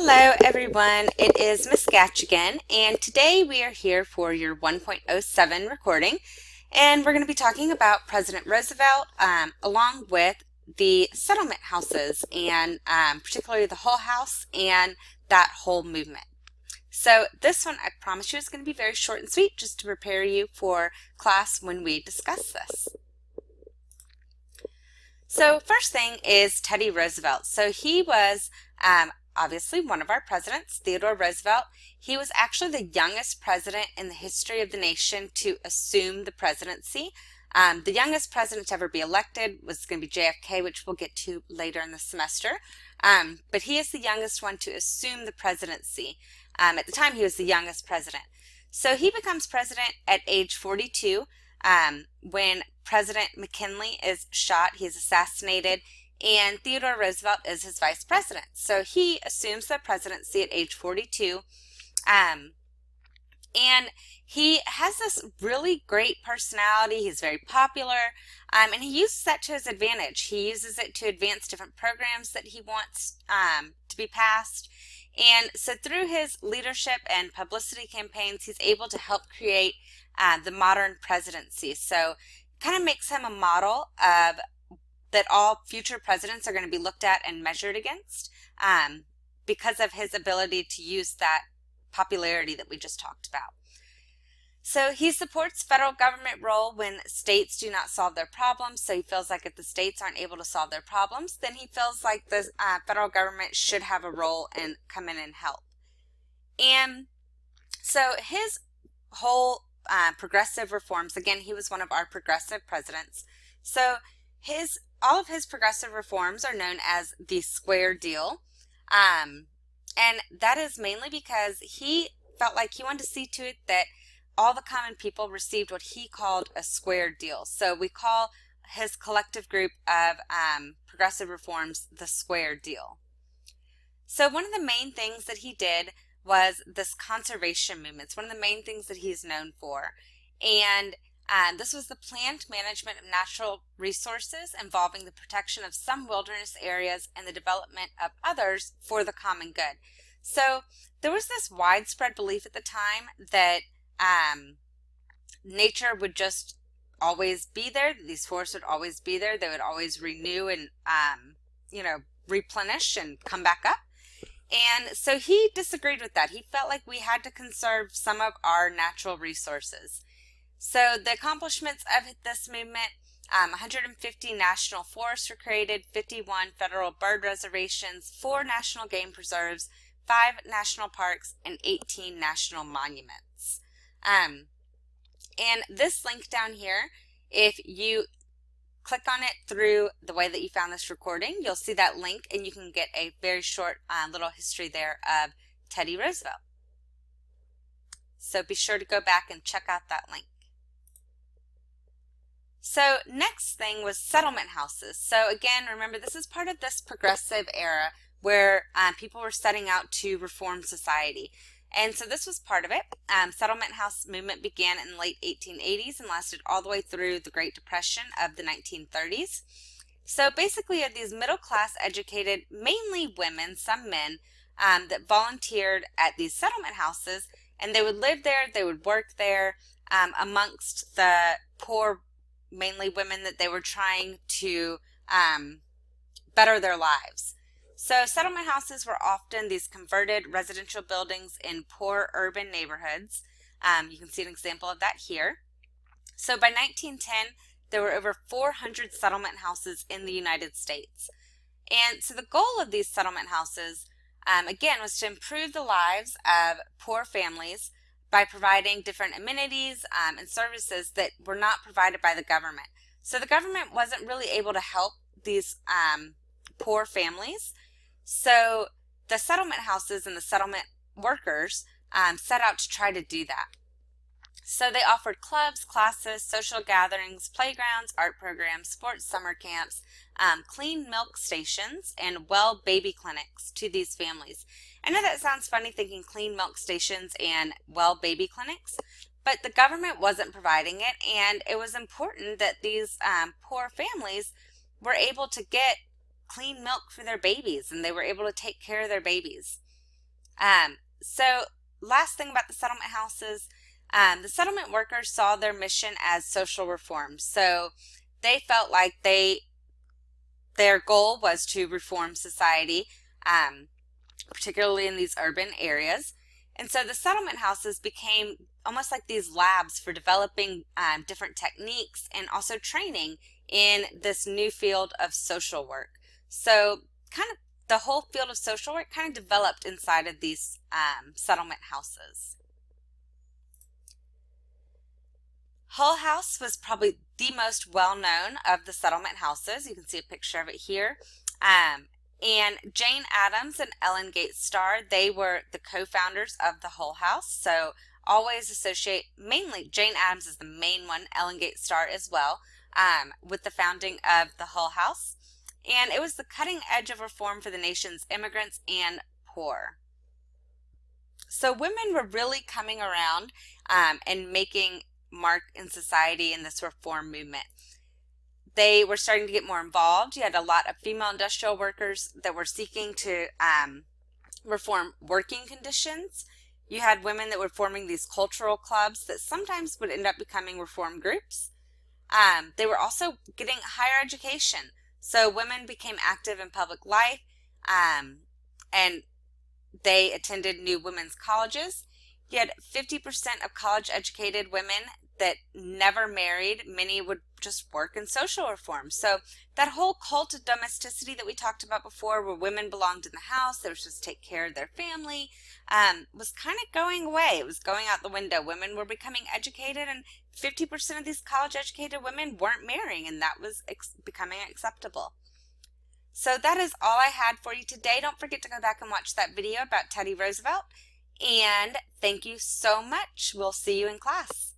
Hello everyone, it is Miss Gatch again, and today we are here for your 1.07 recording, and we're going to be talking about President Roosevelt along with the settlement houses, and particularly the Hull House and that whole movement. So this one, I promise you, is going to be very short and sweet, just to prepare you for class when we discuss this. So first thing is Teddy Roosevelt. So he was obviously one of our presidents, Theodore Roosevelt. He was actually the youngest president in the history of the nation to assume the presidency. The youngest president to ever be elected was going to be JFK, which we'll get to later in the semester. But he is the youngest one to assume the presidency. At the time, he was the youngest president. So he becomes president at age 42 when President McKinley is shot. He is assassinated, and Theodore Roosevelt is his vice president. So he assumes the presidency at age 42. And he has this really great personality. He's very popular, and he uses that to his advantage. He uses it to advance different programs that he wants to be passed. And so through his leadership and publicity campaigns, he's able to help create the modern presidency. So it kind of makes him a model of that all future presidents are going to be looked at and measured against because of his ability to use that popularity that we just talked about. So he supports federal government role when states do not solve their problems. So he feels like if the states aren't able to solve their problems, then he feels like the federal government should have a role and come in and help. And so his whole progressive reforms, again, he was one of our progressive presidents. So all of his progressive reforms are known as the Square Deal. And that is mainly because he felt like he wanted to see to it that all the common people received what he called a square deal. So we call his collective group of progressive reforms the Square Deal. So one of the main things that he did was this conservation movement. It's one of the main things that he's known for. And this was the planned management of natural resources involving the protection of some wilderness areas and the development of others for the common good. So there was this widespread belief at the time that nature would just always be there. These forests would always be there. They would always renew and, replenish and come back up. And so he disagreed with that. He felt like we had to conserve some of our natural resources. So the accomplishments of this movement, 150 national forests were created, 51 federal bird reservations, 4 national game preserves, 5 national parks, and 18 national monuments. And this link down here, if you click on it through the way that you found this recording, you'll see that link and you can get a very short little history there of Teddy Roosevelt. So be sure to go back and check out that link. So next thing was settlement houses. So again, remember, this is part of this progressive era where people were setting out to reform society. And so this was part of it. Settlement house movement began in the late 1880s and lasted all the way through the Great Depression of the 1930s. So basically, you had these middle-class educated, mainly women, some men, that volunteered at these settlement houses, and they would live there, they would work there amongst the poor, mainly women that they were trying to better their lives. So settlement houses were often these converted residential buildings in poor urban neighborhoods. You can see an example of that here. So by 1910, there were over 400 settlement houses in the United States. And so the goal of these settlement houses, again, was to improve the lives of poor families by providing different amenities and services that were not provided by the government. So the government wasn't really able to help these poor families. So the settlement houses and the settlement workers set out to try to do that. So they offered clubs, classes, social gatherings, playgrounds, art programs, sports summer camps, clean milk stations, and well baby clinics to these families. I know that sounds funny thinking clean milk stations and well baby clinics, but the government wasn't providing it, and it was important that these poor families were able to get clean milk for their babies, and they were able to take care of their babies. So last thing about the settlement houses, the settlement workers saw their mission as social reform. So they felt like their goal was to reform society, particularly in these urban areas. And so the settlement houses became almost like these labs for developing different techniques and also training in this new field of social work. So kind of the whole field of social work kind of developed inside of these settlement houses. Hull House was probably the most well-known of the settlement houses. You can see a picture of it here. And Jane Addams and Ellen Gates Starr, they were the co-founders of the Hull House. So always associate, mainly Jane Addams is the main one, Ellen Gates Starr as well, with the founding of the Hull House. And it was the cutting edge of reform for the nation's immigrants and poor. So women were really coming around and making mark in society in this reform movement. They were starting to get more involved. You had a lot of female industrial workers that were seeking to reform working conditions. You had women that were forming these cultural clubs that sometimes would end up becoming reform groups. They were also getting higher education. So women became active in public life, and they attended new women's colleges. You had 50% of college-educated women that never married. Many would just work in social reform. So that whole cult of domesticity that we talked about before, where women belonged in the house, they were supposed to take care of their family, was kind of going away. It was going out the window. Women were becoming educated, and 50% of these college-educated women weren't marrying, and that was becoming acceptable. So that is all I had for you today. Don't forget to go back and watch that video about Teddy Roosevelt. And thank you so much. We'll see you in class.